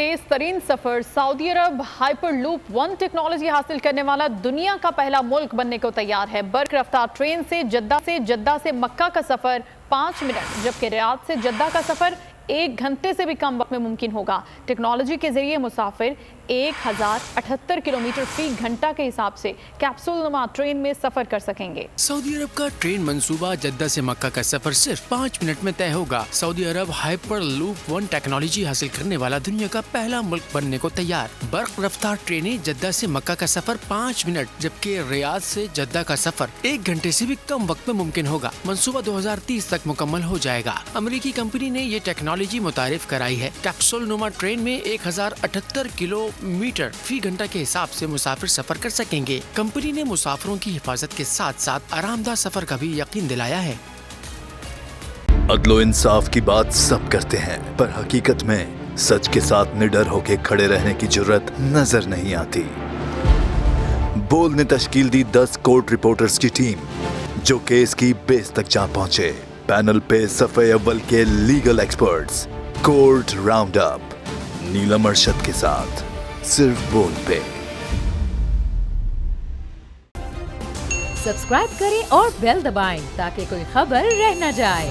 तेज तरीन सफर। सऊदी अरब hyper loop 1 technology हासिल करने वाला दुनिया का पहला मुल्क बनने को तैयार है। बर्क रफ्तार ट्रेन से जद्दा से मक्का का सफर 5 मिनट, जबकि रियाद से जद्दा का सफर 1 घंटे से भी कम वक्त में मुमकिन होगा। टेक्नोलॉजी के जरिए मुसाफिर 1078 किलोमीटर फी घंटा के हिसाब से कैप्सूल नुमा ट्रेन में सफर कर सकेंगे। सऊदी अरब का ट्रेन मंसूबा जद्दा से मक्का का सफर सिर्फ 5 मिनट में तय होगा। सऊदी अरब हाइपर लूप 1 टेक्नोलॉजी हासिल करने वाला दुनिया का पहला मुल्क बनने को तैयार। बर्क रफ्तार ट्रेनें जद्दा से मक्का का सफर 5 मिनट, जबकि रियाद से जद्दा का सफर 1 घंटे से भी कम वक्त में मुमकिन होगा। मंसूबा 2030 तक मुकम्मल हो जाएगा। अमेरिकी कंपनी ने ये टेक्नोलॉजी मुतारिफ कराई है। कैप्सूल नुमा ट्रेन में 1078 किलोमीटर फी घंटा के हिसाब से मुसाफिर सफर कर सकेंगे। कंपनी ने मुसाफिरों की हिफाजत के साथ साथ आरामदाह सफर का भी यकीन दिलाया है। अदलो इंसाफ की बात सब करते हैं, पर हकीकत में सच के साथ निडर होके खड़े रहने की जुर्रत नजर नहीं आती। बोल ने तश्कील दी 10 कोर्ट रिपोर्टर्स की टीम, जो केस की बेस तक जा पहुंचे। पैनल पे सफे अव्वल के legal experts. Court round up Neelam Arshad के साथ, सिर्फ बोल पे। सब्सक्राइब करें और बेल दबाएं ताकि कोई खबर रह न जाए।